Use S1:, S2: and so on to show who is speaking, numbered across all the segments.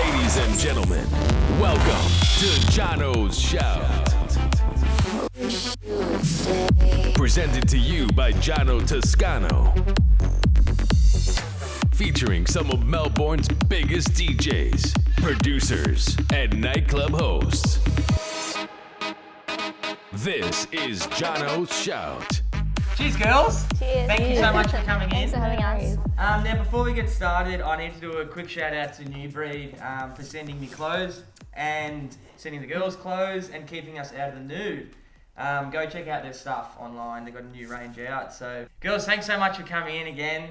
S1: Ladies and gentlemen, welcome to Jono's Shout. Presented to you by Jono Toscano. Featuring some of Melbourne's biggest DJs, producers, and nightclub hosts. This is Jono's Shout.
S2: Cheers, girls.
S3: Cheers.
S2: Thank you so much for coming in.
S3: Thanks for having us.
S2: Now, before we get started, I need to do a quick shout out to New Breed for sending me clothes and sending the girls clothes and keeping us out of the nude. Go check out their stuff online. They've got a new range out. So, girls, thanks so much for coming in again.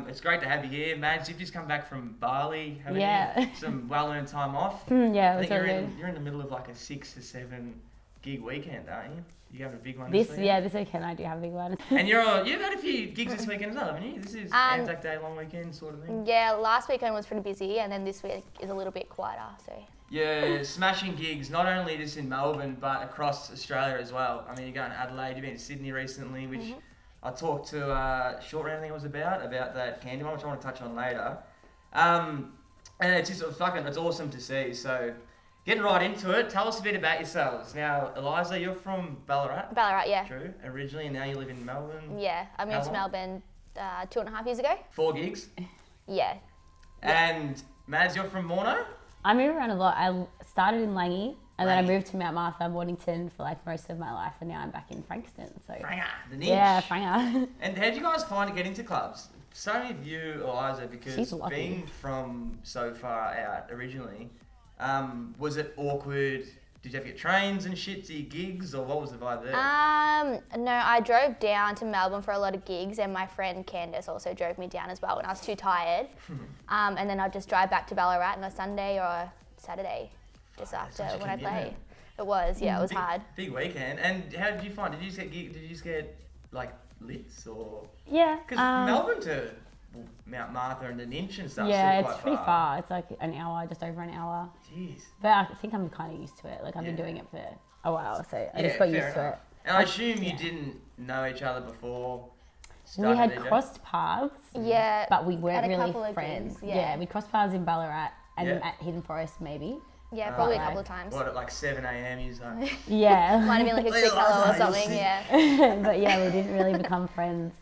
S2: It's great to have you here. Mads, you've just come back from Bali, haven't you? Some well-earned time off.
S3: Yeah,
S2: I think
S3: it was really good.
S2: you're in the middle of like a 6 to 7 gig weekend, aren't you? You having a big one
S3: This
S2: weekend?
S3: this weekend I do have a big one.
S2: And you've had a few gigs this weekend as well, haven't you? This is Anzac Day, long weekend sort of thing.
S4: Yeah, last weekend was pretty busy, and then this week is a little bit quieter. So
S2: Yeah, smashing gigs, not only just in Melbourne, but across Australia as well. I mean, you're going to Adelaide, you've been to Sydney recently, which I talked to Short Round, I think it was about that candy one, which I want to touch on later. And it's just it's awesome to see. So, getting right into it, tell us a bit about yourselves. Now, Eliza, you're from Ballarat.
S4: Ballarat, yeah.
S2: True, originally, and now you live in Melbourne.
S4: Yeah, I moved to Melbourne 2.5 years ago.
S2: 4 gigs.
S4: Yeah.
S2: And Mads, you're from Morno?
S3: I move around a lot. I started in Langy and then I moved to Mount Martha, Mornington for like most of my life, and now I'm back in Frankston. So
S2: Franger, the niche.
S3: yeah, Franger.
S2: And how did you guys find to get into clubs? So many of you, Eliza, because
S3: She's lucky.
S2: being from so far out originally, was it awkward? Did you have to get trains and shit to your gigs, or what was the vibe there?
S4: No, I drove down to Melbourne for a lot of gigs, and my friend Candace also drove me down as well when I was too tired. And then I'd just drive back to Ballarat on a Sunday or a Saturday, just after
S2: such a
S4: when I
S2: commitment.
S4: played. It was, yeah, it was hard.
S2: Big weekend. And how did you find? Did you just get like lits or?
S3: Yeah.
S2: Because Melbourne to Mount Martha and the Ninch and stuff.
S3: Yeah,
S2: still
S3: it's
S2: quite
S3: pretty far. It's like an hour, just over an hour.
S2: Jeez.
S3: But I think I'm kind of used to it. Like I've been doing it for a while, so I just got
S2: fair
S3: used to
S2: enough.
S3: it.
S2: And I assume you didn't know each other before.
S3: We had
S2: started DJ?
S3: crossed paths,
S4: Yeah.
S3: but we
S4: Had
S3: weren't
S4: a
S3: really
S4: couple of
S3: friends.
S4: gigs, yeah.
S3: We crossed paths in Ballarat and
S2: Yeah.
S3: at Hidden Forest maybe.
S4: Yeah, probably a
S3: Right.
S4: couple of times.
S2: What, at like 7 a.m. you like,
S3: Yeah.
S4: Might have been like a sick
S2: Eliza,
S4: hello or
S2: you'll
S4: something,
S2: see.
S4: yeah.
S3: But yeah, we didn't really become friends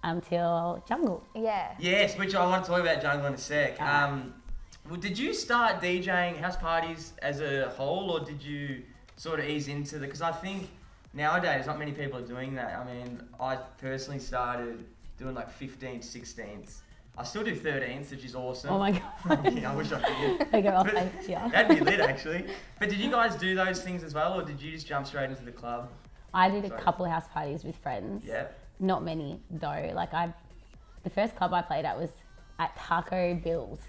S3: until Jungle.
S4: Yeah.
S2: yes, which I want to talk about Jungle in a sec. Well, did you start DJing house parties as a whole, or did you sort of ease into because I think nowadays not many people are doing that. I mean, I personally started doing like 15th, 16th. I still do 13th, which is awesome.
S3: Oh my god.
S2: Yeah, I wish I could.
S3: I go off
S2: But
S3: eight, yeah.
S2: That'd be lit, actually. But did you guys do those things as well, or did you just jump straight into the club?
S3: I did a
S2: Sorry.
S3: couple of house parties with friends.
S2: Yeah.
S3: Not many though. Like the first club I played at was at Taco Bill's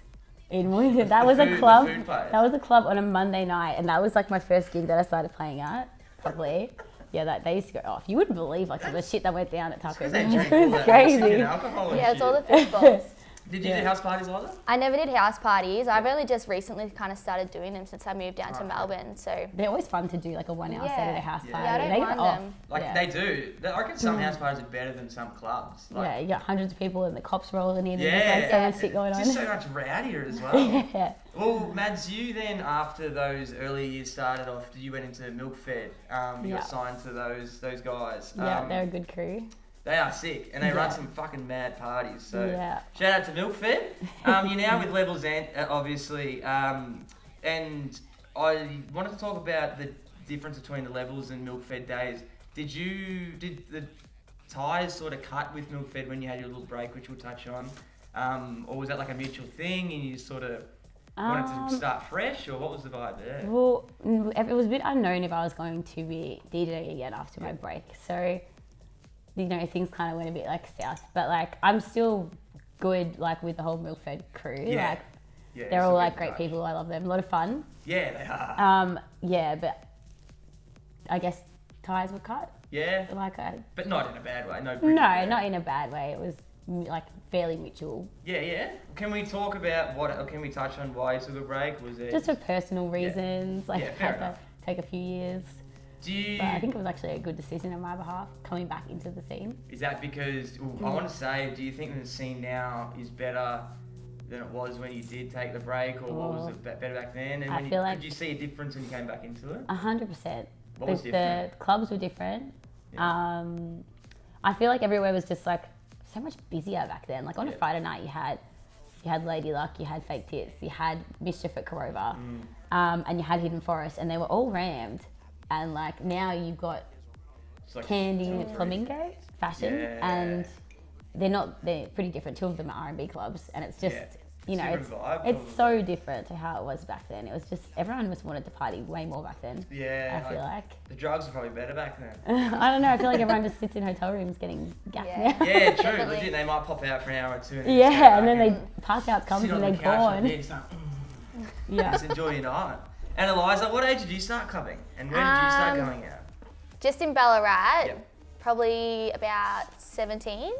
S3: in Wellington. That was a club.
S2: The food place.
S3: That was a club on a Monday night, and that was like my first gig that I started playing at. Probably. Yeah, that they used to go off. You wouldn't believe like some of the shit that went down at Taco
S2: Because they
S3: Bill's.
S2: drink all
S3: It was
S2: that
S3: crazy.
S2: Mexican alcohol and
S4: Yeah, it's
S2: shit.
S4: all the food balls.
S2: Did you do house parties, Liza?
S4: I never did house parties. I've only just recently kind of started doing them since I moved down to
S2: Right.
S4: Melbourne. So
S3: They're always fun to do, like a 1 hour
S4: Yeah.
S3: Saturday house
S2: Yeah.
S3: party.
S4: Yeah, I don't
S3: They
S4: mind
S3: go off.
S4: them.
S2: Like
S3: Yeah.
S2: they do. I reckon some house parties are better than some clubs. Like,
S3: Yeah, you got hundreds of people and the cops rolling in.
S2: Yeah.
S3: And there's like so much shit going
S2: it's
S3: on.
S2: just so much rowdier as well.
S3: Yeah.
S2: Well, Mads, you then after those early years started off, you went into Milk Fed. You
S3: Yeah.
S2: got signed to those guys.
S3: Yeah, they're a good crew.
S2: They are sick, and they
S3: Yeah.
S2: run some fucking mad parties. So
S3: Yeah.
S2: shout out to Milk Fed. You're now with Levels obviously, and I wanted to talk about the difference between the Levels and Milk Fed days. Did the ties sort of cut with Milk Fed when you had your little break, which we'll touch on, or was that like a mutual thing and you sort of wanted to start fresh, or what was the vibe there?
S3: Well, it was a bit unknown if I was going to be DJing again after my break. So, you know, things kind of went a bit like south. But like, I'm still good like with the whole Milk Fed crew.
S2: Yeah.
S3: Like,
S2: Yeah,
S3: they're
S2: it's
S3: all
S2: a
S3: like
S2: good
S3: great
S2: touch.
S3: people. I love them. A lot of fun.
S2: Yeah, they are.
S3: Yeah, but I guess ties were cut.
S2: Yeah,
S3: Like,
S2: but not in a bad way. No,
S3: no, not in a bad way. It was like fairly mutual.
S2: Yeah. Can we talk about or can we touch on why you took a break? Was it
S3: Just for personal reasons. Like,
S2: Yeah, fair
S3: had
S2: enough.
S3: to take a few years.
S2: Do you?
S3: But I think it was actually a good decision on my behalf, coming back into the scene.
S2: Is that because I want to say? Do you think the scene now is better than it was when you did take the break, or what was it better back then? And
S3: I
S2: when
S3: feel like-
S2: did you see a difference when you came back into it?
S3: 100%.
S2: What was
S3: The
S2: different?
S3: clubs were different.
S2: Yeah.
S3: I feel like everywhere was just like so much busier back then. Like on a
S2: Yeah.
S3: Friday night, you had Lady Luck, you had Fake Tits, you had Mischief at Corova, and you had Hidden Forest, and they were all rammed. And like now you've got
S2: It's like
S3: Candy
S2: 2 or 3.
S3: Flamingo Fashion,
S2: Yeah.
S3: and they're pretty different. 2 of them are R&B clubs, and it's just
S2: Yeah.
S3: you know
S2: Different vibe,
S3: it's so different to how it was back then. It was just everyone just wanted to party way more back then.
S2: Yeah.
S3: I feel like.
S2: The drugs were probably better back then.
S3: I don't know. I feel like everyone just sits in hotel rooms getting gassed
S4: Yeah.
S3: now.
S2: Yeah, true.
S4: Definitely.
S2: Legit, they might pop out for an hour or two. And then just go
S3: Yeah,
S2: back
S3: and then they pass out comes
S2: sit
S3: and
S2: on
S3: they're
S2: the couch like
S3: gone.
S2: this, like,
S3: Yeah.
S2: just enjoy your night. And Eliza, what age did you start clubbing? And when did you start going out?
S4: Just in Ballarat,
S2: Yep.
S4: probably about 17.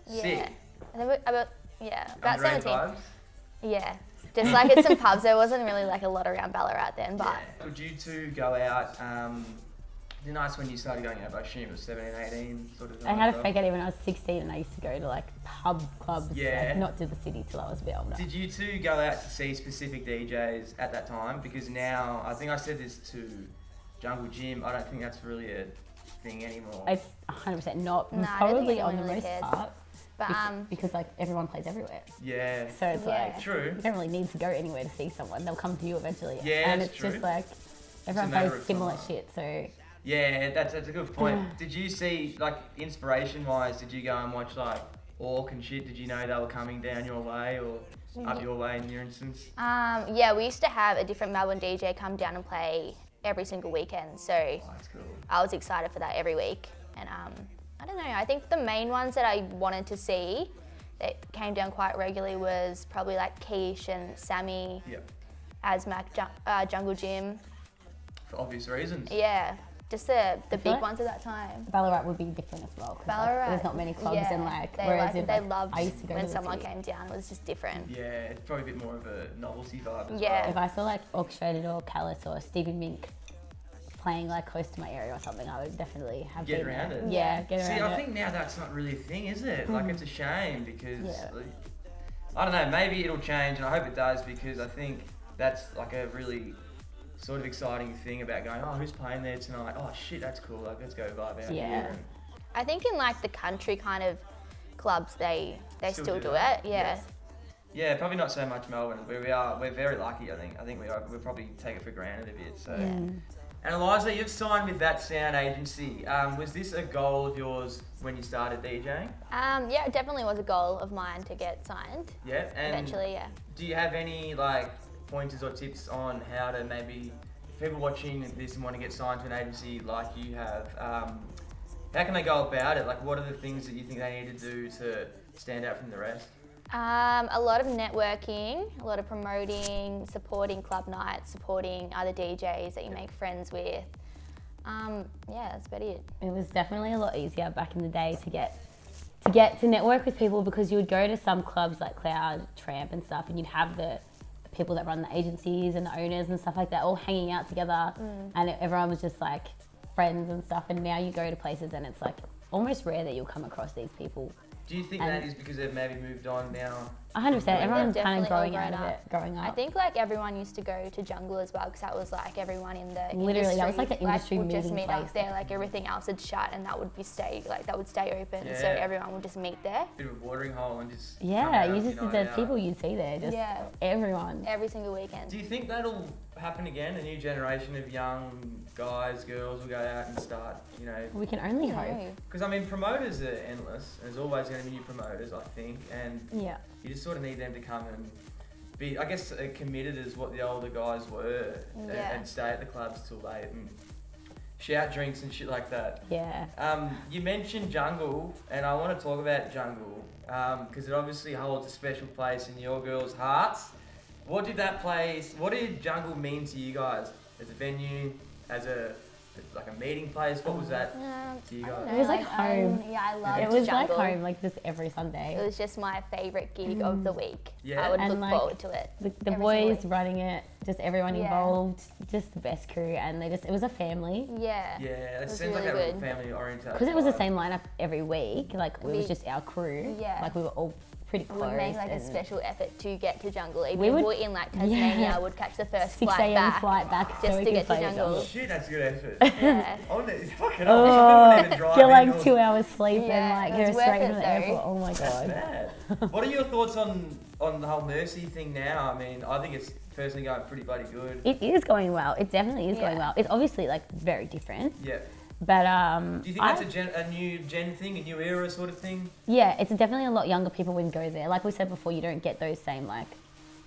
S2: Sick.
S4: I think about about
S2: Underage
S4: 17.
S2: vibes?
S4: Yeah. Just like at some pubs, there wasn't really like a lot around Ballarat then, but
S2: Yeah. Would you two go out? The nights when you started going out, I assume it was 17, 18 sort of.
S3: I had a fake ID when I was 16 and I used to go to like pub clubs,
S2: Yeah.
S3: like, not to the city till I was a bit older.
S2: Did you two go out to see specific DJs at that time? Because now, I think I said this to Jungle Gym, I don't think that's really a thing anymore.
S3: It's 100% not,
S4: Nah, I don't think
S3: probably on
S4: anyone
S3: the
S4: really
S3: most
S4: cares.
S3: part,
S4: but
S3: because like everyone plays everywhere.
S2: Yeah.
S3: So it's
S4: Yeah.
S3: like,
S2: True.
S3: you don't really need to go anywhere to see someone. They'll come to you eventually.
S2: Yeah,
S3: and
S2: that's
S3: it's
S2: true.
S3: just like, everyone
S2: matter
S3: plays
S2: of
S3: similar
S2: time.
S3: shit, so
S2: Yeah, that's a good point. Did you see, like, inspiration-wise, did you go and watch, like, Orc and shit? Did you know they were coming down your way or up your way in your instance?
S4: yeah, we used to have a different Melbourne DJ come down and play every single weekend. So
S2: Oh, that's cool.
S4: I was excited for that every week. And I don't know, I think the main ones that I wanted to see that came down quite regularly was probably like Keish and Sammy,
S2: Yep.
S4: Asmac, Jungle Gym.
S2: For obvious reasons.
S4: Yeah, just the
S3: feel
S4: big
S3: like-
S4: ones at that time.
S3: Ballarat would be different as well. 'Cause, like,
S4: Ballarat.
S3: there's not many clubs
S4: yeah,
S3: and like,
S4: they
S3: whereas
S4: like,
S3: if,
S4: they
S3: like,
S4: loved
S3: I used to go
S4: when
S3: to the
S4: someone
S3: city.
S4: came down. It was just different.
S2: Yeah, it's probably a bit more of a novelty vibe as
S4: Yeah.
S3: If I saw like Orchestrated or Callus or Stevie Mink playing like close to my area or something, I would definitely have
S2: Get
S3: been
S2: around
S3: there.
S2: it.
S3: Yeah, get
S2: well.
S3: around
S2: See, I
S3: it.
S2: think now that's not really a thing, is it? Like, it's a shame because,
S3: Yeah.
S2: like, I don't know, maybe it'll change and I hope it does because I think that's like a really sort of exciting thing about going, oh, who's playing there tonight? Oh, shit, that's cool. Like, let's go vibe out
S3: Yeah.
S2: here. And
S4: I think in like the country kind of clubs, they still do
S2: that.
S4: it. Yeah.
S2: Yeah, probably not so much Melbourne. We're very lucky, I think. I think we probably take it for granted a bit. So.
S4: Yeah.
S2: And Eliza, you've signed with That Sound agency. Was this a goal of yours when you started DJing?
S4: Yeah, it definitely was a goal of mine to get signed
S2: Yeah. And
S4: eventually. Yeah.
S2: do you have any like pointers or tips on how to maybe, if people watching this and want to get signed to an agency like you have, how can they go about it? Like, what are the things that you think they need to do to stand out from the rest?
S4: A lot of networking, a lot of promoting, supporting club nights, supporting other DJs that you make friends with. Yeah, that's about it.
S3: It was definitely a lot easier back in the day to get to network with people because you would go to some clubs like Cloud, Tramp and stuff, and you'd have the people that run the agencies and the owners and stuff like that all hanging out together, and everyone was just like friends and stuff. And now you go to places and it's like almost rare that you'll come across these people.
S2: Do you think that is because they've maybe moved on now?
S3: 100%. Everyone's
S4: They've
S3: kind
S4: definitely
S3: of growing
S4: all
S3: out
S4: grown
S3: of
S4: up.
S3: it, growing up.
S4: I think like everyone used to go to Jungle as well because that was like everyone in the
S3: Literally,
S4: industry.
S3: that was like the industry
S4: would just
S3: meeting
S4: meet
S3: place.
S4: up there. Like everything else had shut and that would stay open. So
S2: Yeah.
S4: everyone would just meet there
S2: Bit of a watering hole and just come
S3: yeah,
S2: out,
S3: you just
S2: know,
S3: the
S2: out.
S3: people you'd see there, just
S4: Yeah.
S3: everyone.
S4: every single weekend.
S2: Do you think that'll happen again? A new generation of young guys, girls will go out and start, you know,
S3: We can only hope.
S4: No.
S2: because I mean promoters are endless. There's always going to be new promoters, I think, and
S3: Yeah.
S2: you just sort of need them to come and be, I guess, committed as what the older guys were,
S4: Yeah.
S2: and stay at the clubs till late and shout drinks and shit like that.
S3: Yeah.
S2: You mentioned Jungle, and I want to talk about Jungle because it obviously holds a special place in your girls' hearts. What did Jungle mean to you guys as a venue, as a meeting place? What was that to you
S4: I don't
S2: guys?
S4: know,
S3: It was like home.
S4: yeah, I loved
S3: It was
S4: Jungle.
S3: like home, like just every Sunday.
S4: It was just my favourite gig of the week.
S2: Yeah.
S4: I would
S3: And,
S4: look
S3: like,
S4: forward to it.
S3: The
S4: every single
S3: boys
S4: week.
S3: running it, just everyone
S4: Yeah.
S3: involved, just the best crew, and it was a family.
S4: Yeah.
S2: Yeah, it
S4: was
S2: seems like
S4: really
S2: a
S4: good.
S2: family oriented.
S3: Because it was the same lineup every week, like it was just our crew.
S4: Yeah.
S3: Like we were all pretty
S4: We
S3: close.
S4: would make like a
S3: and
S4: special effort to get to jungle. Even
S3: We
S4: if
S3: would-
S4: we're in like Tasmania,
S3: yeah.
S4: would catch the first
S3: 6
S4: flight
S3: a.m.
S4: back.
S3: flight back so
S4: just
S3: we
S4: to
S3: could
S4: get to
S3: play
S4: jungle.
S2: Shit, that's good effort.
S4: Yeah.
S2: I wonder, fucking
S3: Oh,
S2: hell, I shouldn't even drive
S3: you're
S2: in
S3: like
S2: or-
S3: 2 hours sleep
S4: Yeah,
S3: and like
S4: it
S3: you're
S4: was
S3: straight
S4: worth
S3: from
S4: it
S3: the airport.
S4: though.
S3: Oh my god.
S2: Mad. What are your thoughts on the whole Mercy thing now? I mean, I think it's personally going pretty bloody good.
S3: It is going well. It definitely is going
S4: Yeah.
S3: well. It's obviously like very different,
S2: Yeah.
S3: but
S2: Do you think that's a new gen thing, a new era sort of thing?
S3: yeah, it's definitely a lot younger people would go there. Like we said before, you don't get those same like.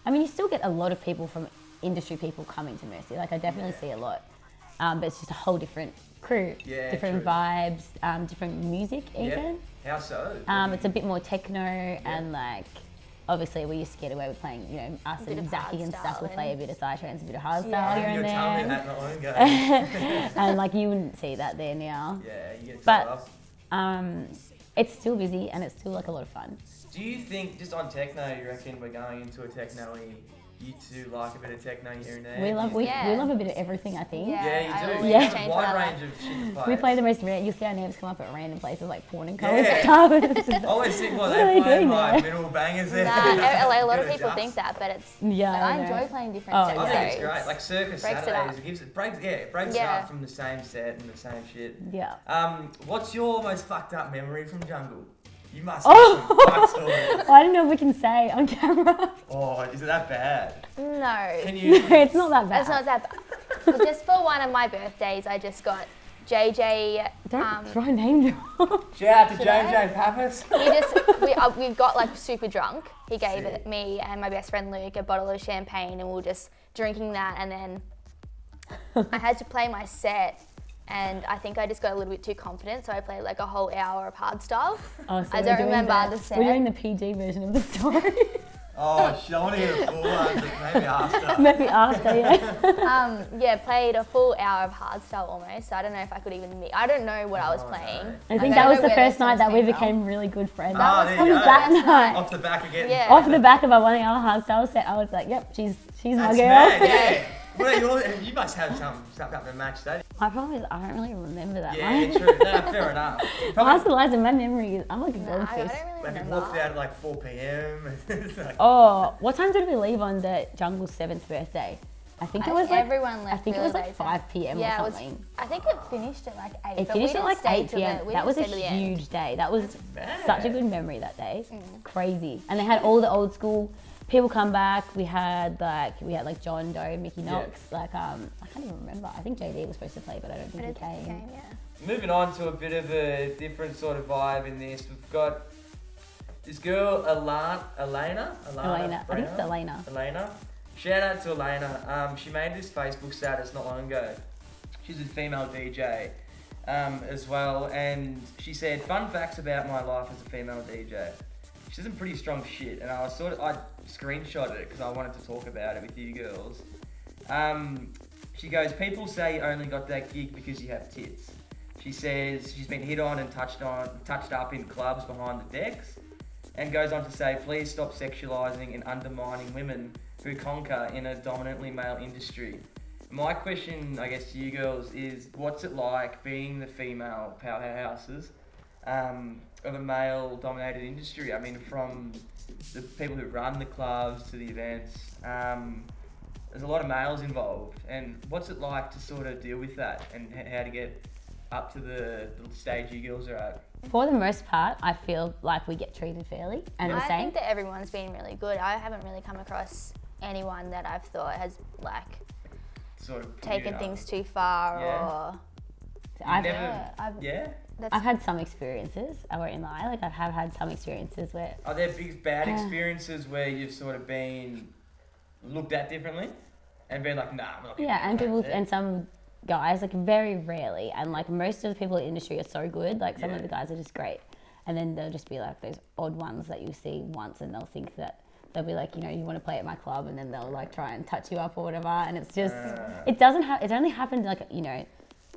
S3: I mean, you still get a lot of people from industry people coming to Mercy. Like I definitely see a lot, but it's just a whole different crew,
S2: Yeah,
S3: different
S2: true.
S3: vibes, different music even.
S2: Yeah. How so?
S3: It's a bit more techno and like. Obviously, we used to get away with playing, you know, us
S4: bit
S3: and
S4: of
S3: Zachy and
S4: hardstyle
S3: stuff would play a
S4: and-
S3: bit of psytrance, a bit of hardstyle
S4: Yeah.
S3: here
S2: You're
S3: and
S2: telling me
S3: there.
S2: that not long ago.
S3: And like you wouldn't see that there now.
S2: Yeah, you get
S3: But-
S2: told off.
S3: It's still busy and it's still like a lot of fun.
S2: Do you think, just on techno, you reckon we're going into a techno-y? You two like a bit of techno here and there?
S3: We love we
S4: Yeah.
S3: love a bit of everything, I think.
S4: Yeah.
S2: Yeah, you
S4: I
S2: do.
S4: always
S2: You
S3: Yeah.
S2: have a
S4: change what I
S2: wide
S4: like.
S2: range of shit to play.
S3: We play the most random. You see our names come up at random places like porn and cold
S2: Yeah.
S3: stuff. It's just
S2: I always think, well,
S3: What are
S2: they're
S3: they
S2: playing
S3: doing
S2: like
S3: there?
S2: middle bangers there.
S4: Nah, a lot of
S2: Good
S4: people
S2: adjust.
S4: think that, but it's.
S3: Yeah,
S4: I
S3: I know.
S4: enjoy playing different
S3: Oh,
S4: sets.
S3: yeah.
S2: I think it's
S4: so
S2: great. Like Circus
S4: breaks it
S2: Saturdays,
S4: up.
S2: it gives it breaks. Yeah, it breaks it
S4: Yeah.
S2: up from the same set and the same shit.
S3: Yeah.
S2: What's your most fucked up memory from Jungle? You must
S3: Oh.
S2: have some fucked stories.
S3: I don't know if we can say on camera.
S2: Oh, is it that bad?
S4: No.
S2: Can you?
S3: No, it's not that bad.
S4: It's not that bad. But just for one of my birthdays, I just got JJ.
S3: Don't throw a name drop.
S2: Shout out to
S4: Should I?
S2: JJ Pappas.
S4: We got like super drunk. He gave
S2: Sick.
S4: it me and my best friend Luke a bottle of champagne, and we were just drinking that. And then I had to play my set, and I think I just got a little bit too confident, so I played like a whole hour of hardstyle.
S3: Oh, so
S4: I
S3: we're
S4: don't
S3: doing
S4: remember the set.
S3: We're doing the PG version of the story.
S2: Oh shit! I want to hear a full one, but maybe after.
S3: Maybe after, yeah.
S4: Yeah, played a full hour of hardstyle almost. So I don't know if I could even meet. I don't know what I was
S2: Oh,
S4: playing.
S2: no.
S3: I
S4: Like,
S3: think
S4: I
S3: that
S4: don't
S3: was
S4: know
S3: the
S4: where
S3: first
S4: those
S3: night that
S4: songs
S3: we
S4: came from.
S3: became really good friends.
S2: Ah,
S3: That
S2: there
S3: was
S2: you go.
S3: that
S4: First
S3: night.
S2: Off the back again.
S4: Yeah.
S3: Off the back of our 1 hour hardstyle set, I was like, yep, she's my
S2: That's
S3: girl.
S2: mad, yeah. Well, you must have something up to match that.
S3: My problem is I don't really remember that
S2: Yeah,
S3: much.
S2: true. No, fair enough.
S3: Ask Eliza, my memory is, I'm like a
S4: I
S3: goldfish.
S4: don't really
S2: Like you
S4: remember.
S2: walked out at like 4 p.m. It's like,
S3: Oh, what time did we leave on the Jungle's 7th birthday? I think it was like,
S4: everyone left.
S3: I think it
S4: really
S3: was like
S4: late.
S3: 5 p.m.
S4: Yeah,
S3: or
S4: it was.
S3: something.
S4: I think it finished at like 8.
S3: It
S4: but
S3: finished
S4: we
S3: at like
S4: didn't stay
S3: 8
S4: till the-
S3: p.m.
S4: we
S3: That
S4: didn't
S3: was a
S4: stay till the end.
S3: huge day. That was
S2: mad.
S3: such a good memory that day.
S4: Mm.
S3: Crazy. And they had all the old school people come back. We had like John Doe, Mickey
S2: Yeah.
S3: Knox. Like I can't even remember. I think JD was supposed to play, but I don't think
S4: I
S3: he
S4: don't think
S3: came.
S4: it came, yeah.
S2: Moving on to a bit of a different sort of vibe in this, we've got this girl Elena.
S3: Elena. I think it's Elena.
S2: Elena. Shout out to Elena. She made this Facebook status not long ago. She's a female DJ as well, and she said, "Fun facts about my life as a female DJ." She said some pretty strong shit, and I screenshotted it because I wanted to talk about it with you girls. She goes, "People say you only got that gig because you have tits." She says she's been hit on and touched up in clubs behind the decks, and goes on to say, "Please stop sexualizing and undermining women who conquer in a dominantly male industry." My question, I guess, to you girls is, what's it like being the female powerhouses of a male-dominated industry? I mean, from the people who run the clubs to the events, there's a lot of males involved. And what's it like to sort of deal with that and how to get up to the stage you girls are at?
S3: For the most part, I feel like we get treated fairly and the
S4: I
S3: same.
S4: think that everyone's been really good. I haven't really come across anyone that I've thought has like
S2: Sort of put you
S4: taken
S2: up.
S4: things too far
S2: Yeah.
S4: or.
S3: I've,
S4: Yeah, I've,
S2: Yeah?
S4: that's,
S3: I've had some experiences. I won't lie. Like I have had some experiences where
S2: Are there big bad experiences where you've sort of been looked at differently and been like, nah, I'm not gonna
S3: yeah,
S2: do
S3: and
S2: that.
S3: people and some guys like very rarely, and like most of the people in the industry are so good. Like some
S2: Yeah.
S3: of the guys are just great, and then they'll just be like those odd ones that you see once, and they'll think that they'll be like, you know, you want to play at my club, and then they'll like try and touch you up or whatever, and it's just it doesn't have. It only happened like, you know,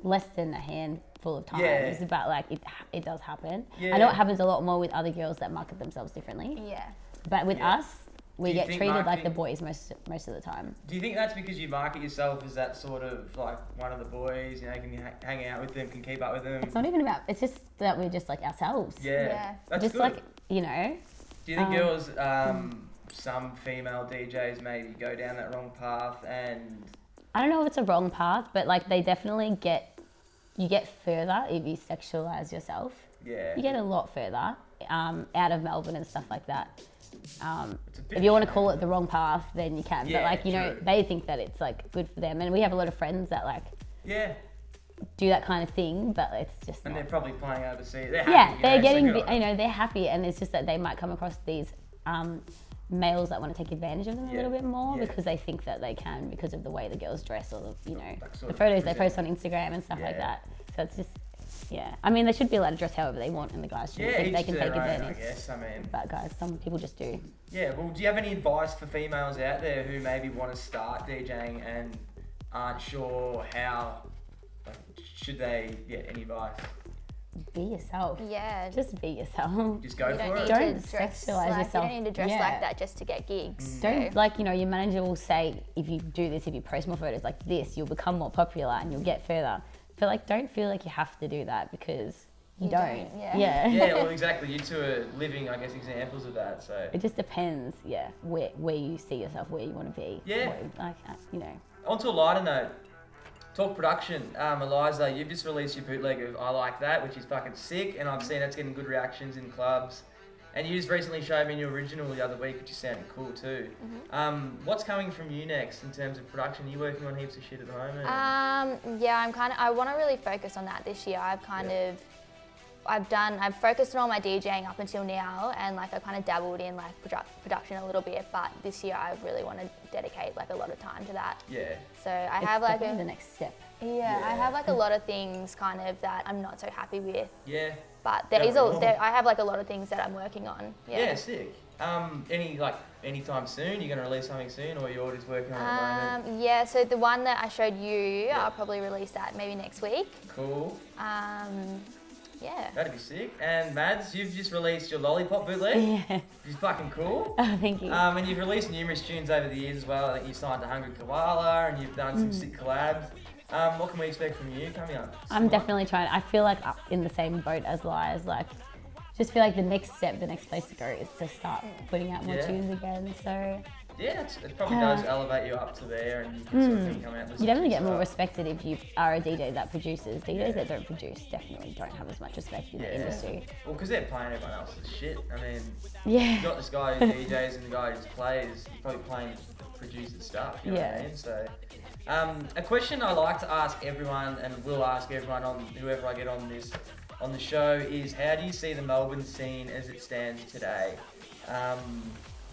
S3: less than a handful of times,
S2: Yeah.
S3: but like it does happen.
S2: Yeah.
S3: I know it happens a lot more with other girls that market themselves differently,
S4: yeah.
S3: but with
S2: Yeah.
S3: us, we
S2: Do you
S3: get
S2: think
S3: treated like
S2: marketing-
S3: the boys most of the time.
S2: Do you think that's because you market yourself as that sort of like one of the boys, you know, can hang out with them, can keep up with them?
S3: It's not even about. It's just that we're just like ourselves.
S2: Yeah.
S4: Yeah.
S2: That's
S3: just
S2: good.
S3: like, you know,
S2: Do you think girls, some female DJs maybe go down that wrong path and...
S3: I don't know if it's a wrong path, but like they definitely you get further if you sexualize yourself.
S2: Yeah.
S3: You get a lot further out of Melbourne and stuff like that.
S2: It's
S3: If you want to call it the wrong path, then you can.
S2: Yeah,
S3: but like, you know,
S2: true.
S3: they think that it's like good for them. And we have a lot of friends that like
S2: Yeah.
S3: do that kind of thing, but it's just
S2: And
S3: not.
S2: they're probably playing overseas. They're happy.
S3: Yeah,
S2: you
S3: they're
S2: know, so
S3: getting,
S2: good on
S3: you
S2: them.
S3: know, they're happy, and it's just that they might come across these males that want to take advantage of them a
S2: Yeah,
S3: little bit more
S2: yeah.
S3: because they think that they can because of the way the girls dress or the, you know,
S2: Like sort
S3: the
S2: of
S3: photos they
S2: present.
S3: post on Instagram and stuff like
S2: Yeah.
S3: that. So it's just, yeah. I mean, they should be allowed to dress however they want, and the guys shouldn't
S2: Yeah,
S3: think they
S2: each
S3: can
S2: to
S3: take
S2: their own, I
S3: advantage.
S2: guess. I mean,
S3: But guys, some people just do.
S2: yeah. Well, do you have any advice for females out there who maybe want to start DJing and aren't sure how? Like, should they get any advice?
S3: Be yourself.
S4: Yeah.
S3: Just be yourself.
S2: Just go
S4: you
S2: for
S4: don't
S2: it.
S4: need
S3: Don't
S4: to dress
S3: sexualize
S4: like,
S3: yourself.
S4: You don't need to dress
S3: Yeah.
S4: like that just to get gigs.
S3: Don't
S4: so-
S3: like, you know, your manager will say if you do this, if you post more photos like this, you'll become more popular and you'll get further. But like, don't feel like you have to do that because you don't.
S4: yeah.
S2: Yeah, well, exactly. You two are living, I guess, examples of that. So
S3: It just depends, yeah, where you see yourself, where you want to be.
S2: Yeah.
S3: Like, you know.
S2: onto a lighter note. Talk production. Eliza, you've just released your bootleg of I Like That, which is fucking sick, and I've seen that's getting good reactions in clubs. And you just recently showed me your original the other week, which is sounding cool too. What's coming from you next in terms of production? Are you working on heaps of shit at the moment?
S4: Yeah, I want to really focus on that this year. I've focused on all my DJing up until now, and like I kind of dabbled in like production a little bit, but this year I really want to dedicate like a lot of time to that.
S2: Yeah.
S4: So I
S3: It's
S4: have like
S3: definitely the next step.
S4: yeah, I
S2: Yeah.
S4: have like a lot of things kind of that I'm not so happy with,
S2: Yeah.
S4: but
S2: Definitely.
S4: I have like a lot of things that I'm working on.
S2: Yeah, sick. Anytime soon? You're gonna release something soon, or you're just working on it at the moment?
S4: Yeah, so the one that I showed you, I'll probably release that maybe next week.
S2: Cool.
S4: Yeah.
S2: That'd be sick. And Mads, you've just released your Lollipop bootleg.
S3: Yeah.
S2: Which is fucking cool.
S3: Oh, thank you.
S2: And you've released numerous tunes over the years as well. I think you signed to Hungry Koala, and you've done some sick collabs. What can we expect from you coming up?
S3: I'm definitely trying. I feel like I'm in the same boat as Lies. Like, just feel like the next step, the next place to go is to start putting out more
S2: Yeah.
S3: tunes again. So
S2: Yeah, it probably does elevate you up to there, and you can sort of think, come out and listen
S3: you definitely
S2: to
S3: get more
S2: stuff.
S3: respected if you are a DJ that produces. DJs that don't produce definitely don't have as much respect in the industry.
S2: Well, because they're playing everyone else's shit. I mean,
S3: Yeah.
S2: you've got this guy who DJs and the guy who just plays. He's probably playing producer's stuff. You know what I
S3: Yeah.
S2: mean? So, a question I like to ask everyone, and will ask everyone on whoever I get on the show, is how do you see the Melbourne scene as it stands today?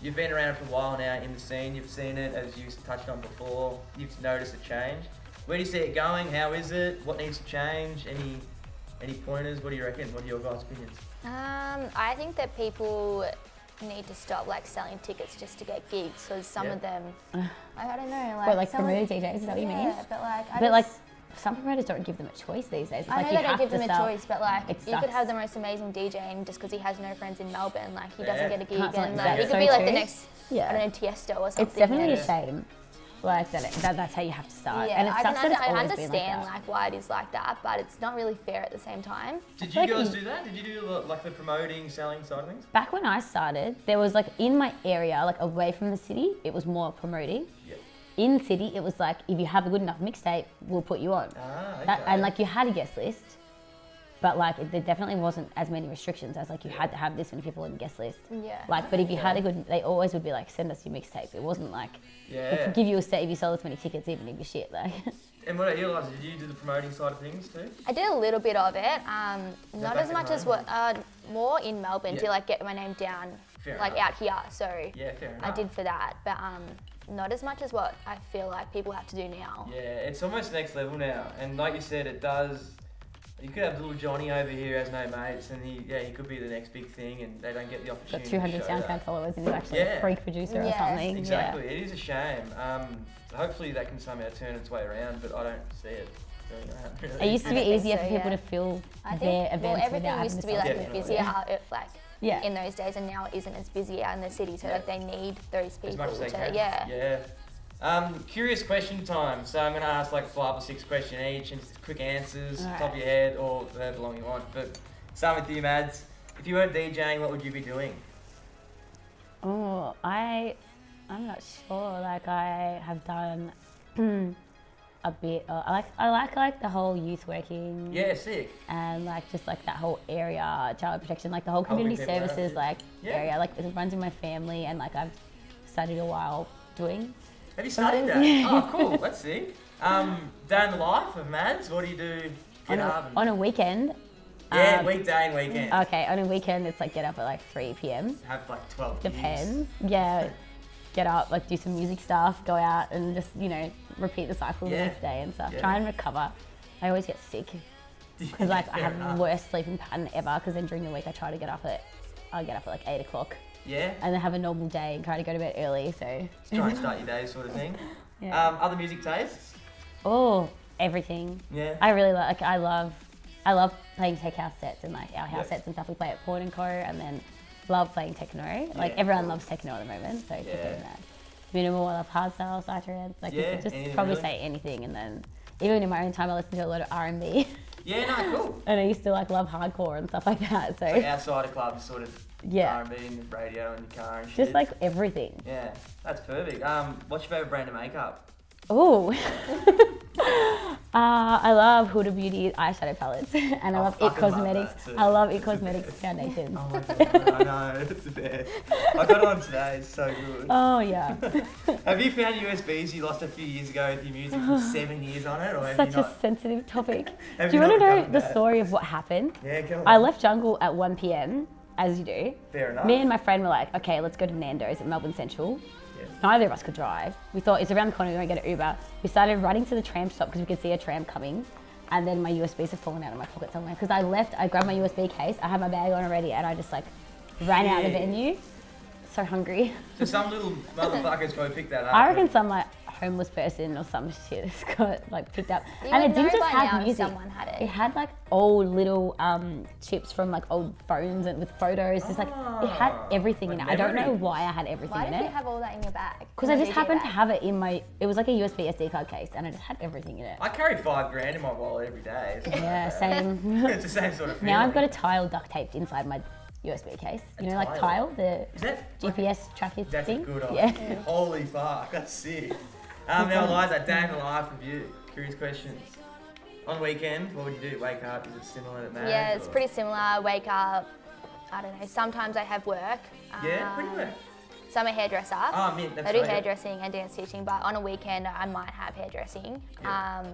S2: You've been around for a while now in the scene. You've seen it, as you touched on before. You've noticed a change. Where do you see it going? How is it? What needs to change? Any pointers? What do you reckon? What are your guys' opinions?
S4: I think that people need to stop like selling tickets just to get gigs, because some
S2: Yeah.
S4: of them, I don't know, like
S3: What, like
S4: some of-
S3: promoter DJs, is that what you mean?
S4: Yeah, but like,
S3: But like, some promoters don't give them a choice these days. It's
S4: I
S3: like
S4: know
S3: you
S4: they don't
S3: have
S4: give
S3: to
S4: them a
S3: sell.
S4: choice, but like,
S3: It
S4: you could
S3: sucks.
S4: have the most amazing DJ, and just because he has no friends in Melbourne, like he
S2: Yeah.
S4: doesn't get a gig,
S3: Can't sell it.
S4: and like,
S3: That's
S4: he could
S3: so
S4: be like the
S3: true.
S4: next,
S3: Yeah.
S4: I don't know, Tiesto or something.
S3: It's definitely
S2: Yeah.
S3: a shame. Like that's how you have to start.
S4: Yeah,
S3: And it
S4: I,
S3: sucks
S4: can
S3: that it's
S4: I
S3: always
S4: understand
S3: been like that.
S4: why it is like that, but it's not really fair at the same time.
S2: Did
S3: feel
S2: you
S3: like
S2: guys
S3: you-
S2: do that? Did you do like the promoting, selling side of things?
S3: Back when I started, there was like in my area, like away from the city, it was more promoting.
S2: Yeah.
S3: In city, it was like if you have a good enough mixtape, we'll put you on. And like you had a guest list, but like there definitely wasn't as many restrictions as like you had to have this many people on the guest list.
S4: Yeah.
S3: Like, but if you had a good, they always would be like, send us your mixtape. It wasn't like we
S2: Yeah.
S3: could give you a set if you sell this many tickets, even if you shit. Like,
S2: And what about you, Eliza? Did you do the promoting side of things too?
S4: I did a little bit of it, not
S2: back
S4: as
S2: at
S4: much as
S2: home?
S4: what, more in Melbourne
S2: Yeah.
S4: to like get my name down,
S2: Fair
S4: like
S2: enough.
S4: out here. So
S2: Yeah, fair enough.
S4: I did for that, but not as much as what I feel like people have to do now.
S2: Yeah, it's almost next level now, and like you said, it does. You could have little Johnny over here who has no mates, and he could be the next big thing, and they don't get the
S3: got
S2: opportunity.
S3: 200
S2: to show
S3: SoundCloud
S2: that.
S3: followers and he's actually
S2: Yeah.
S3: a freak producer or
S4: Yeah.
S3: something.
S2: Exactly, it is a shame. Hopefully that can somehow turn its way around, but I don't see it doing that.
S3: Yeah.
S2: Really.
S3: It used to be
S4: I think
S3: easier
S4: so,
S3: for people
S4: yeah.
S3: to fill
S4: I
S3: their
S4: think
S3: events
S4: well,
S3: without
S4: everything
S3: having
S4: used
S3: to
S4: to be
S3: sell
S4: like a
S3: tickets.
S4: bit busier, like
S3: Yeah.
S4: in those days, and now it isn't as busy out in the city. So
S2: Yeah.
S4: like they need those people
S2: As much as they
S4: to
S2: can.
S4: yeah.
S2: Yeah. Curious question time. So I'm going to ask like 5 or 6 questions each, and just quick answers,
S3: Alright.
S2: top of your head, or however long you want. But start with you, Mads. If you weren't DJing, what would you be doing?
S3: Oh, I'm not sure. Like I have done a bit. I like the whole youth working.
S2: Yeah, sick.
S3: And like just like that whole area, child protection, like the whole community
S2: Helping people out,
S3: services
S2: yeah.
S3: like
S2: Yeah.
S3: area. Like it runs in my family, and like I've studied a while doing.
S2: Have you studied that? Oh, cool. Let's see. Day in the life of Mads. What do you do? Get up and...
S3: On a weekend.
S2: Yeah, weekday and weekend.
S3: Okay, on a weekend it's like get up at like 3 p.m.
S2: Have like 12
S3: Depends. Yeah. Get up, like do some music stuff, go out and just, repeat the cycle the next day and stuff.
S2: Yeah.
S3: Try and recover. I always get sick because like I have the worst sleeping pattern ever because then during the week I'll get up at like 8 o'clock.
S2: Yeah.
S3: And then have a normal day and try to go to bed early, so.
S2: Just try and start your day sort of thing.
S3: Yeah.
S2: Other music tastes?
S3: Oh, everything.
S2: Yeah.
S3: I really I love playing tech house sets and like our house sets and stuff. We play at Port & Co and then love playing techno. Like everyone loves techno at the moment, so keep doing that. Minimal, I love hardstyle, psytrance. Like you could just probably
S2: really.
S3: say anything, and then even in my own time I listen to a lot of R&B.
S2: Yeah, no, cool.
S3: And I used to like love hardcore and stuff like that. So
S2: Like outside of clubs, sort of
S3: Yeah.
S2: R&B in the radio in your car and shit.
S3: just like everything.
S2: Yeah, that's perfect. What's your favourite brand of makeup?
S3: Oh, I love Huda Beauty eyeshadow palettes, and I love It
S2: fucking love
S3: Cosmetics.
S2: that too.
S3: I love It Cosmetics foundations.
S2: Oh my god, I know, it's the best. I got it on today, it's so good.
S3: Oh yeah,
S2: Have you found USBs you lost a few years ago with your music for 7 years on it? Or have
S3: such
S2: you
S3: a
S2: not?
S3: sensitive topic.
S2: Have
S3: Do you
S2: you
S3: want to
S2: not
S3: know
S2: done
S3: the
S2: that?
S3: story of what happened?
S2: Yeah, go on.
S3: I left Jungle at 1 p.m, as you do.
S2: Fair enough.
S3: Me and my friend were like, okay, let's go to Nando's at Melbourne Central.
S2: Yeah.
S3: Neither of us could drive. We thought it's around the corner, we're gonna get an Uber. We started running to the tram stop because we could see a tram coming. And then my USBs have fallen out of my pocket somewhere. Because I grabbed my USB case, I had my bag on already, and I just like ran out of the venue. So hungry.
S2: So some little motherfuckers probably picked that up.
S3: I reckon some like homeless person or some shit has got like picked up.
S4: You
S3: And
S4: would
S3: it didn't
S4: know
S3: just
S4: by
S3: have
S4: now if
S3: music.
S4: someone had it.
S3: It had like old little chips from like old phones and with photos. Just like it had everything in it.
S2: like
S3: I don't know
S2: memories.
S3: why I had everything
S4: Why
S3: in
S4: did you
S3: it.
S4: have all that in your bag?
S3: Because
S4: In
S3: I
S4: your
S3: just
S4: DJ
S3: happened to
S4: bag?
S3: have it in my. It was like a USB SD card case, and I just had everything in it.
S2: I carry $5,000 in my wallet every day.
S3: Yeah, same.
S2: It's the same sort of feeling.
S3: Now I've got a tile duct taped inside my USB case. You know, like
S2: tile?
S3: tile, the
S2: Is that
S3: GPS tracker
S2: That's
S3: thing.
S2: a good
S3: Yeah.
S2: idea. Holy fuck, that's sick. Now Eliza, day in the life of you. Curious questions. On weekend, what would you do? Wake up? Is it similar to Mads?
S4: Yeah, it's
S2: or-
S4: pretty similar. Wake up. I don't know. Sometimes I have work.
S2: Yeah, what do you work?
S4: So I'm a hairdresser.
S2: Oh, mint, that's
S4: I do
S2: right.
S4: hairdressing and dance teaching, but on a weekend I might have hairdressing.
S2: Yeah.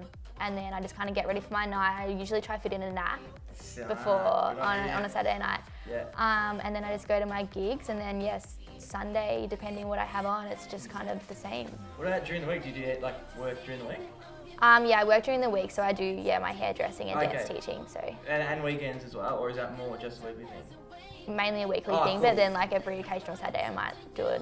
S4: And then I just kind of get ready for my night. I usually try to fit in a nap
S2: So,
S4: before
S2: good
S4: on
S2: idea.
S4: a Saturday night.
S2: Yeah.
S4: And then I just go to my gigs, and then yes, Sunday, depending what I have on, it's just kind of the same.
S2: What about during the week? Do you do like work during the week?
S4: Yeah, I work during the week, so I do my hairdressing and dance
S2: Okay.
S4: teaching. So
S2: And weekends as well, or is that more just a weekly thing?
S4: mainly a weekly
S2: Oh,
S4: thing,
S2: cool.
S4: but then like every occasional Saturday I might do a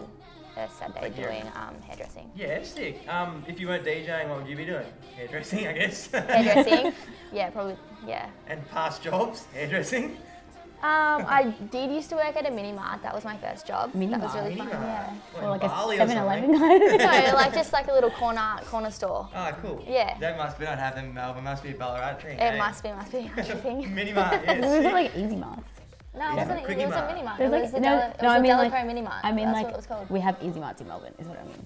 S4: Saturday
S2: Like, yeah.
S4: doing hairdressing.
S2: Yeah, sick. If you weren't DJing, what would you be doing? Hairdressing, I guess.
S4: Hairdressing, yeah, probably, yeah.
S2: And past jobs, hairdressing.
S4: I did used to work at a mini mart. That was my first job.
S3: Mini
S4: that was
S3: mart?
S4: really fun. Yeah.
S3: Or like a
S2: Bali or
S3: 7-Eleven
S2: something.
S3: kind.
S4: No, like just like a little corner store.
S2: Oh, cool.
S4: Yeah.
S2: That must be not have them in Melbourne. Must be a Ballarat thing.
S4: It must be a thing.
S2: Mini mart,
S3: We've
S2: yes.
S3: got like Easy Marts.
S4: No, it wasn't. It
S2: Quickie
S4: was
S2: Mart.
S4: a mini mart. It
S3: There's
S4: was
S3: like
S4: the
S3: I mean like
S4: Delacroix mini mart.
S3: I mean
S4: That's
S3: like
S4: what it was called.
S3: we have Easy Marts in Melbourne. Is what I mean.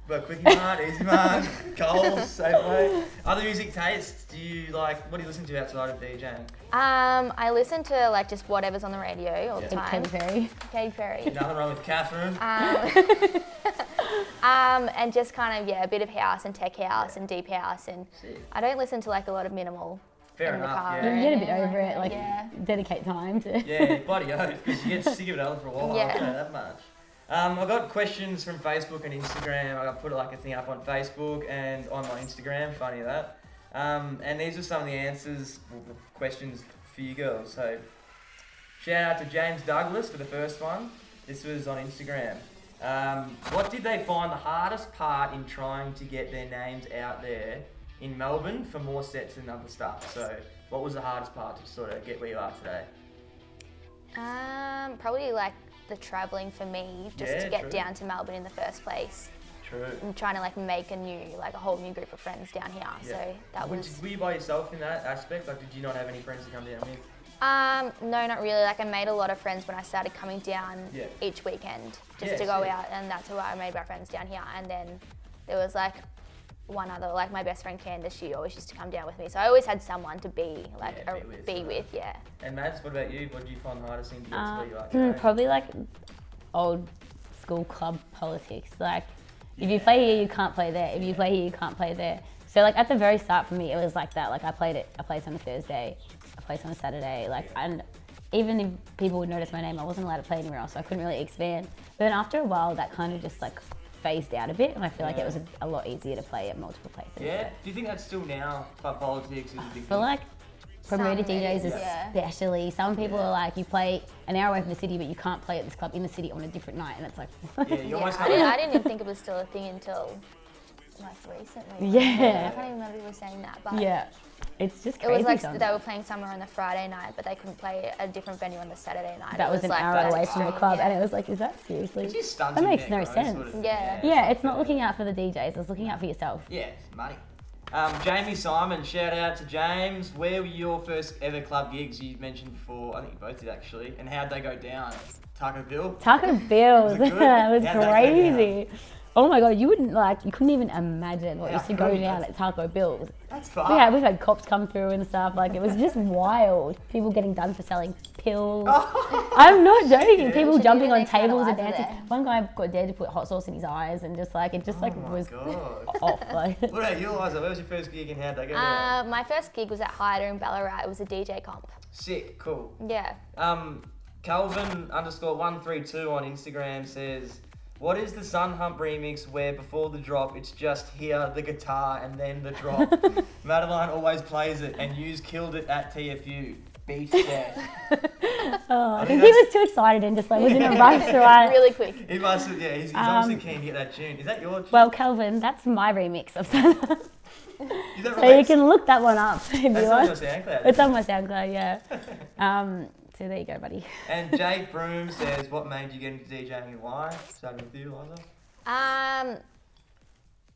S2: But Quickie Mart, Easy Mart, Coles, Safeway. Other music tastes? Do you like? What do you listen to outside of DJing?
S4: I listen to like just whatever's on the radio all the
S2: Yeah.
S4: time.
S3: Katy Perry.
S4: Katy Perry.
S2: Nothing wrong with Catherine.
S4: And just kind of a bit of house and tech house and deep house, and
S2: Sick.
S4: I don't listen to like a lot of minimal
S2: Fair
S4: in the
S2: enough.
S4: car.
S2: Yeah.
S3: You get a bit
S4: Yeah,
S3: over it, like
S4: yeah.
S3: dedicate time to.
S2: Yeah, bloody oath, because you get sick of it after a while.
S4: Yeah.
S2: I don't know that much. I got questions from Facebook and Instagram. I put like a thing up on Facebook and on my Instagram. Funny that. And these are some of the answers, the questions for you girls. So, shout out to James Douglas for the first one. This was on Instagram. What did they find the hardest part in trying to get their names out there in Melbourne for more sets and other stuff? So, what was the hardest part to sort of get where you are today?
S4: Probably like the travelling for me, just
S2: Yeah,
S4: to get
S2: true.
S4: down to Melbourne in the first place.
S2: True.
S4: And trying to like make a whole new group of friends down here.
S2: Yeah.
S4: So that was.
S2: Were you by yourself in that aspect? Like, did you not have any friends to come down with?
S4: No, not really. Like I made a lot of friends when I started coming down
S2: Yeah.
S4: each weekend just
S2: Yeah,
S4: to go
S2: sick.
S4: out, and that's how I made my friends down here. And then there was like one other, like my best friend Candace. She always used to come down with me, so I always had someone to be like
S2: Yeah, be with,
S4: be
S2: right.
S4: with. Yeah.
S2: And Mads, what about you? What did you find hardest thing to get to where you are today?
S3: Probably like old school club politics. Like if you play here, you can't play there. If you play here, you can't play there. So like at the very start for me, it was like that. Like I played on a Thursday, I played on a Saturday. Like and even if people would notice my name, I wasn't allowed to play anywhere else. So I couldn't really expand. But then after a while, that kind of just like phased out a bit, and I feel like it was a lot easier to play at multiple places.
S2: Yeah. Do you think that's still now? Club politics is a big
S3: I
S2: thing.
S3: feel like promoted
S4: Some
S3: DJs
S4: it is, yeah.
S3: especially. Some people are like, you play an hour away from the city, but you can't play at this club in the city on a different night, and it's like,
S2: Yeah, you
S4: Yeah,
S2: almost
S4: I didn't even think it was still a thing until like recently.
S3: Yeah.
S4: I can't even remember people saying that, but
S3: yeah, it's just
S4: it
S3: crazy.
S4: was like
S3: sometimes.
S4: they were playing somewhere on the Friday night, but they couldn't play at a different venue on the Saturday night.
S3: That
S4: It
S3: was an
S4: like,
S3: hour
S4: that's
S3: away from the
S4: extreme,
S3: club,
S4: yeah.
S3: and it was like, is that seriously?
S2: It just stuns
S3: That
S2: your
S3: makes
S2: neck,
S3: no
S2: right,
S3: sense.
S2: sort of thing.
S4: Yeah.
S3: Yeah, it's not looking out for the DJs, it's looking out for yourself.
S2: Yeah, it's money. Jamie Simon, shout out to James. Where were your first ever club gigs you mentioned before? I think you both did actually. And how'd they go down? Taco Bill?
S3: Taco Bill's,
S2: Was
S3: it
S2: it good?
S3: was
S2: How'd that go
S3: crazy. Oh my god, you couldn't even imagine what
S2: Yeah,
S3: used to
S2: I
S3: go
S2: couldn't.
S3: down at Taco Bill's.
S2: That's fun.
S3: We've had cops come through and stuff, like it was just wild. People getting done for selling pills. I'm not joking, people
S4: Should
S3: jumping
S4: even
S3: on
S4: make fun of
S3: tables and
S4: Eliza
S3: dancing.
S4: there.
S3: One guy got dared to put hot sauce in his eyes and just like, it just like
S2: Oh my
S3: was
S2: God.
S3: off. Like.
S2: What about you, Eliza? Where was your first gig and how'd they go down?
S4: My first gig was at Hyder in Ballarat. It was a DJ comp.
S2: Sick, cool.
S4: Yeah.
S2: Calvin _132 on Instagram says, what is the Sun Hump remix where before the drop it's just here, the guitar, and then the drop? Madeline always plays it and yous killed it at TFU. Beat death.
S3: I think he
S2: that's-
S3: was too excited and just like was in a rush to write.
S4: Really quick.
S2: He must have, yeah, he's obviously keen to get that tune. Is that your tune?
S3: Well, Kelvin, that's my remix of Sun.
S2: Is that
S3: So you can look that one up if you
S2: That's on your
S3: want.
S2: SoundCloud.
S3: It's on my SoundCloud, yeah. So there you go, buddy.
S2: And Jake Broom says, what made you get into DJing and why? Starting with you, Eliza.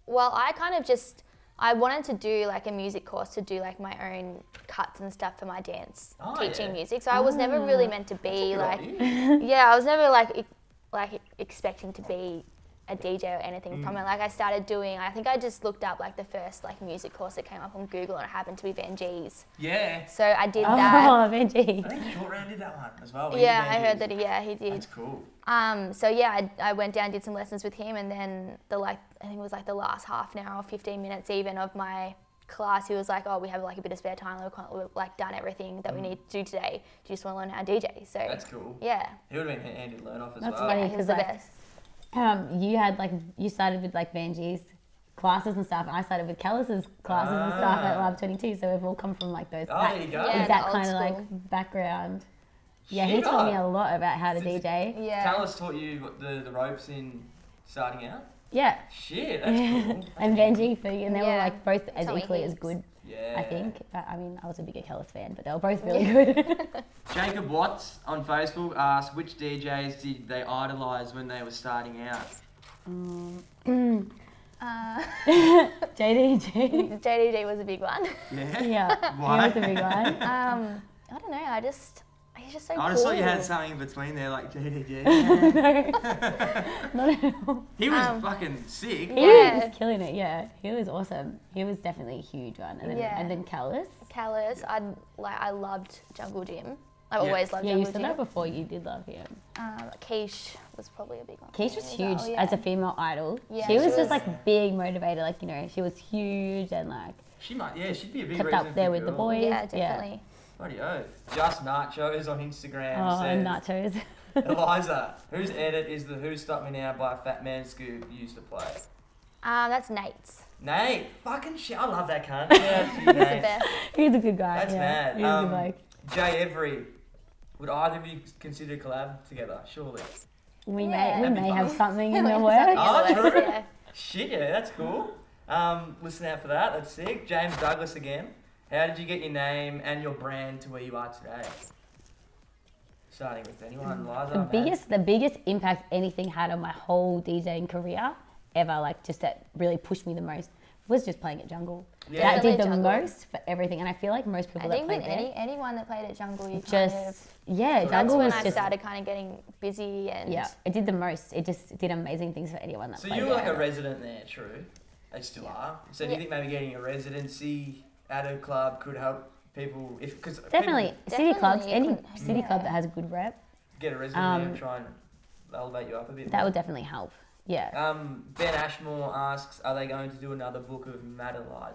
S4: Well, I kind of just, I wanted to do like a music course to do like my own cuts and stuff for my dance
S2: Oh,
S4: teaching
S2: yeah.
S4: music. So I was never really meant to be
S2: Good
S4: like,
S2: idea.
S4: yeah, I was never like expecting to be a DJ or anything from it. Like I started doing, I think I just looked up like the first like music course that came up on Google, and it happened to be Van G's.
S2: Yeah.
S4: So I did that.
S3: Oh, Benji.
S2: I think Short Round did that one as well. He
S4: Yeah,
S2: did
S4: I
S2: Van
S4: heard
S2: G's.
S4: that. Yeah, he did.
S2: That's cool.
S4: So yeah, I went down, did some lessons with him, and then I think it was like the last half an hour or 15 minutes even of my class, he was like, oh, we have like a bit of spare time, we've like done everything that we need to do today. Do you just want to learn how to DJ? So
S2: That's cool.
S4: yeah,
S2: He would have been handy to learn off as
S3: That's
S2: well.
S3: funny.
S4: he was
S3: 'cause,
S4: the
S3: like,
S4: best.
S3: you started with like Benji's classes and stuff, and I started with Kellis's classes and stuff at Lab 22. So we've all come from like those
S2: Oh,
S3: that
S2: there you go.
S4: Yeah.
S3: exact
S4: the
S3: kind of
S4: old
S3: like
S4: school.
S3: background. Yeah, he
S2: Shit,
S3: taught me
S2: oh.
S3: a lot about how to DJ.
S4: Yeah.
S2: Callus taught you what the ropes in starting out?
S3: Yeah.
S2: Shit, that's cool.
S3: And Benji, and they were
S4: Yeah.
S3: like both as
S4: Taught me
S3: equally as
S4: heaps.
S3: good,
S2: Yeah.
S3: I think. I mean, I was a bigger Kellis fan, but they were both really good.
S2: Jacob Watts on Facebook asked, which DJs did they idolise when they were starting out?
S3: JDG.
S4: JDG was a big one.
S2: Yeah?
S3: Yeah,
S2: Why?
S3: he was a big one.
S4: I don't know, he's just so cool.
S2: I just thought you had something in between there, like JDG.
S3: Not at all.
S2: He was fucking sick.
S3: He
S4: Yeah.
S3: was killing it, yeah. He was awesome. He was definitely a huge one. And then,
S4: Yeah.
S3: and then Callis.
S4: Callus, I loved Jungle Gym. I've
S2: Yeah.
S4: always loved
S3: Yeah, you
S4: Jungle
S3: said
S4: Gym.
S3: that before you did love him.
S4: Quiche was probably a big one. for
S3: Keish
S4: me
S3: was
S4: as
S3: huge
S4: well, yeah.
S3: as a female idol.
S4: Yeah,
S3: she was
S4: she
S3: just
S4: was-
S3: like big motivator, like, you know, she was huge and like
S2: She'd be a big
S3: kept
S2: reason
S3: up there
S2: for
S3: with the
S2: girls.
S3: boys.
S4: Yeah, definitely.
S2: Bloody oath. Just Nachos on Instagram
S3: Oh,
S2: says,
S3: nachos.
S2: Eliza, whose edit is the Who Stop Me Now by Fat Man Scoop used to play?
S4: That's Nate's.
S2: Nate, fucking shit, I love that cunt. Yeah,
S4: He's the
S2: Nate.
S4: best.
S3: He's a good guy.
S2: That's
S3: yeah.
S2: mad.
S3: He's a good bloke.
S2: Jay Every, would either of you consider a collab together? Surely.
S3: We
S4: Yeah.
S3: may
S2: That'd be
S3: have
S2: fun.
S3: something in the
S4: Something
S3: works.
S4: in the
S2: Oh,
S4: works,
S2: true.
S4: yeah.
S2: Shit, yeah, that's cool. Listen out for that. That's sick. James Douglas again. How did you get your name and your brand to where you are today? Starting with anyone, Eliza.
S3: The biggest impact anything had on my whole DJing career ever, like just that really pushed me the most, was just playing at Jungle.
S2: Yeah.
S3: That did the
S4: Definitely Jungle.
S3: most for everything, and I feel like most people
S4: I
S3: that
S4: think
S3: play
S4: with
S3: there
S4: anyone that played at Jungle, you kind of.
S3: just
S4: That's
S3: Jungle
S4: when
S3: was
S4: I
S3: just
S4: started kind of getting busy and.
S3: yeah, it did the most. It just did amazing things for anyone that
S2: So
S3: played
S2: you were like
S3: there.
S2: a resident there, true? You still are. So do you think maybe getting a residency at a club could help people? Because
S3: Definitely, city clubs,
S4: Definitely,
S3: any
S4: it
S3: city
S4: could-
S3: club
S4: yeah.
S3: that has a good rep,
S2: get a resident there and try and elevate you up a bit.
S3: that
S2: more.
S3: would definitely help. Yeah.
S2: Ben Ashmore asks, are they going to do another book of Madeline?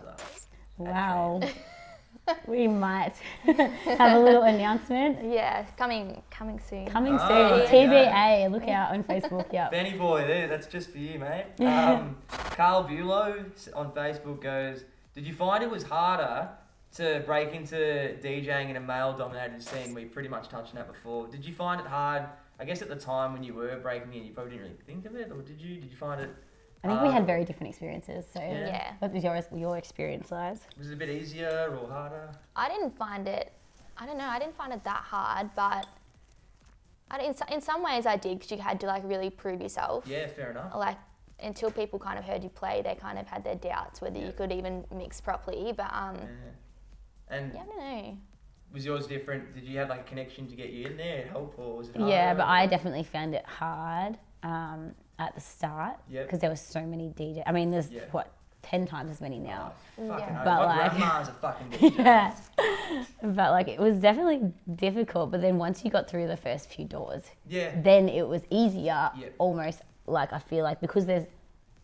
S3: Wow. We might have a little announcement
S4: Yeah, coming soon.
S3: coming soon.
S2: Oh,
S3: TBA. Look out on Facebook. Yeah.
S2: Benny boy, there, that's just for you, mate. Carl Bulow on Facebook goes, did you find it was harder to break into DJing in a male-dominated scene? We pretty much touched on that before. Did you find it hard, I guess at the time when you were breaking in, you probably didn't really think of it, or did you? Did you find it
S3: I think we had very different experiences. So,
S4: Yeah.
S3: what was your experience, Liz?
S2: Was it a bit easier or harder?
S4: I didn't find it. I don't know. I didn't find it that hard, but in some ways I did, because you had to like really prove yourself.
S2: Yeah, fair enough.
S4: Like until people kind of heard you play, they kind of had their doubts whether you could even mix properly. But
S2: And
S4: yeah, I don't know.
S2: was yours different? Did you have like a connection to get you in there, help, or was it harder?
S3: Yeah, but I definitely found it hard at the start
S2: Yep.
S3: because there were so many DJ. I mean, there's
S2: Yeah.
S3: 10 times as many now.
S2: Fucking
S4: Yeah.
S2: hell.
S3: But
S2: My
S3: like-
S2: grandma's a fucking DJ.
S3: Yeah. But like it was definitely difficult. But then once you got through the first few doors,
S2: Yeah.
S3: then it was easier.
S2: Yep.
S3: Almost like I feel like because there's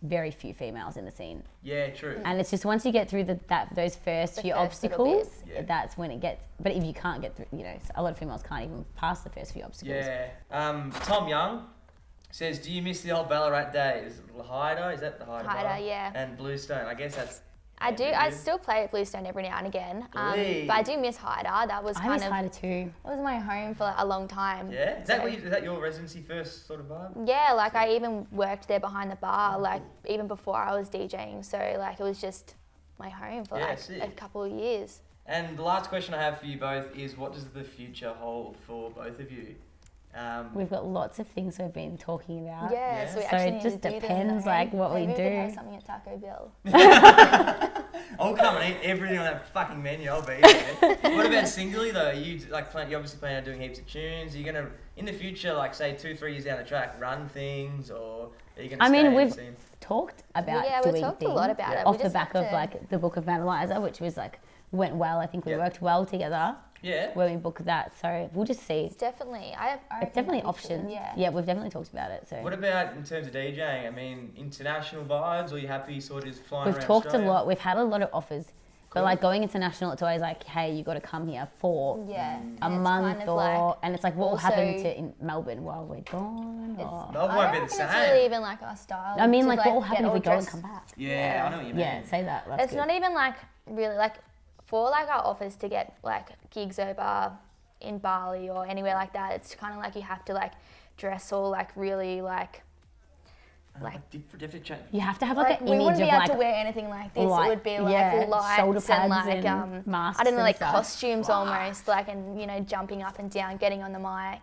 S3: very few females in the scene,
S2: Yeah, true.
S3: and it's just once you get through those first
S4: The
S3: few
S4: first little
S3: obstacles,
S2: bit. Yeah.
S3: that's when it gets. But if you can't get through, a lot of females can't even pass the first few obstacles.
S2: Yeah. Tom Young says, do you miss the old Ballarat days? Hyder, is that the Hyder?
S4: Hyder,
S2: bar?
S4: yeah.
S2: And Bluestone, I guess that's...
S4: I do.
S2: Yeah,
S4: I
S2: you?
S4: still play at Bluestone every now and again.
S2: Really?
S4: But I do miss Hyder. That was
S3: I
S4: kind
S3: miss
S4: of.
S3: Hyder too.
S4: That was my home for a long time.
S2: Yeah? Is that,
S4: So-
S2: is that your residency first sort of vibe?
S4: Yeah, like I even worked there behind the bar, like even before I was DJing. So like it was just my home for
S2: Yeah,
S4: like
S2: sick.
S4: a couple of years.
S2: And the last question I have for you both is, what does the future hold for both of you?
S3: We've got lots of things we've been talking about.
S4: Yeah,
S2: Yeah.
S4: so we
S3: So
S4: actually
S3: it
S4: need
S3: just
S4: to do them,
S3: depends,
S4: though.
S3: like, what we
S4: Maybe we could have
S3: do.
S4: something at Taco Bell.
S2: I'll come and eat everything on that fucking menu. I'll be there. What about singly though? You like you obviously plan on doing heaps of tunes. Are you gonna in the future, like say 2-3 years down the track, run things, or are you gonna?
S3: I mean,
S2: stay in the
S3: we've
S2: scene?
S3: talked about
S4: Yeah, we
S3: doing
S4: talked a
S3: things
S4: lot about it. We
S3: off the
S4: just
S3: back
S4: have
S3: of
S4: to-
S3: like the book of Madeline, which was like went well. I think we
S2: Yep.
S3: worked well together
S2: Yeah.
S3: when we booked that. So we'll just see.
S4: It's definitely. I
S3: It's
S4: reckon
S3: definitely
S4: that'd be
S3: options.
S4: cool, Yeah.
S3: Yeah, we've definitely talked about it. So
S2: What about in terms of DJing? I mean, international vibes, or are you happy sort of just flying
S3: we've
S2: around
S3: talked
S2: Australia?
S3: a lot. We've had a lot of offers,
S2: Cool.
S3: but like going international, it's always like, hey, you got to come here for
S4: Yeah.
S3: a
S4: And it's
S3: month
S4: kind of
S3: or,
S4: like
S3: and it's like, what will happen
S4: also-
S3: to in Melbourne while we're gone?
S4: It's-
S3: Or,
S2: Melbourne
S4: I
S2: won't
S4: don't
S2: be the
S4: reckon
S2: same.
S4: it's really even like our style.
S3: I mean,
S4: to,
S3: like, what will
S4: get
S3: happen if
S4: all
S3: we go and
S4: dressed-
S3: come back?
S2: Yeah, I know what you mean.
S3: Yeah, say that. That's
S4: It's
S3: good.
S4: not even like really like for like our offers to get like gigs over in Bali or anywhere like that. It's kind of like you have to like dress all like really like
S2: different change.
S3: You have to have like, an
S4: we
S3: image
S4: wouldn't be
S3: of
S4: able
S3: like
S4: to wear anything like this.
S3: light-
S4: It would be like
S3: yeah,
S4: lights
S3: shoulder
S4: and
S3: pads
S4: like
S3: and masks
S4: I don't know,
S3: and
S4: like
S3: stuff.
S4: costumes almost, like, and you know, jumping up and down, getting on the mic.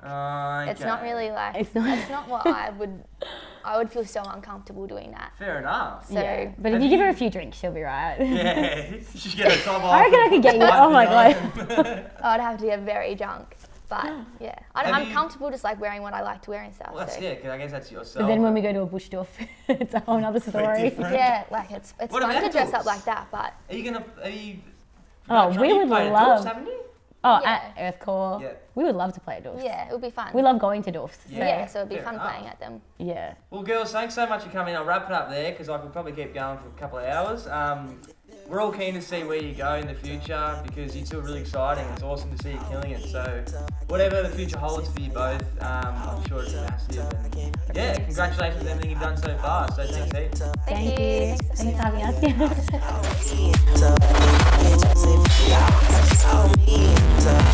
S4: It's not really like
S3: It's not-
S4: that's not what I would feel so uncomfortable doing that.
S2: Fair enough.
S4: So
S3: yeah. But if
S2: Have
S3: you give her
S2: you-
S3: a few drinks, she'll be right.
S2: Yeah, you should get a top off.
S3: I reckon I could get you. Oh my god.
S4: I'd have to get very drunk. But yeah,
S2: Have
S4: I'm
S2: you-
S4: comfortable just like wearing what I like to wear and stuff.
S2: Well, that's,
S4: so.
S2: yeah, 'cause I guess that's yourself.
S3: But then when we go to a bush doof, it's a whole other story.
S2: different.
S4: Yeah, like it's
S2: What
S4: fun
S2: about
S4: to dress up
S2: doorbs?
S4: like that, but
S2: Are you gonna? Are you?
S3: Oh,
S2: like,
S3: we
S2: you've
S3: would
S2: played at
S3: love-
S2: Dwarfs, haven't you?
S3: Oh,
S4: Yeah.
S3: at Earthcore,
S2: Yeah.
S3: we would love to play at doofs.
S4: yeah, it would be fun.
S3: We love going to doofs.
S2: Yeah.
S4: So it'd be
S2: Fair
S4: fun
S2: enough.
S4: playing at them.
S3: Yeah.
S2: Well, girls, thanks so much for coming. I'll wrap it up there because I could probably keep going for a couple of hours. We're all keen to see where you go in the future because you two are really exciting. It's awesome to see you killing it. So, whatever the future holds for you both, I'm sure it's massive. And yeah, congratulations on everything you've done so far. So, thanks heaps.
S3: Thank you.
S4: Thanks
S3: Thanks for having us.
S5: So,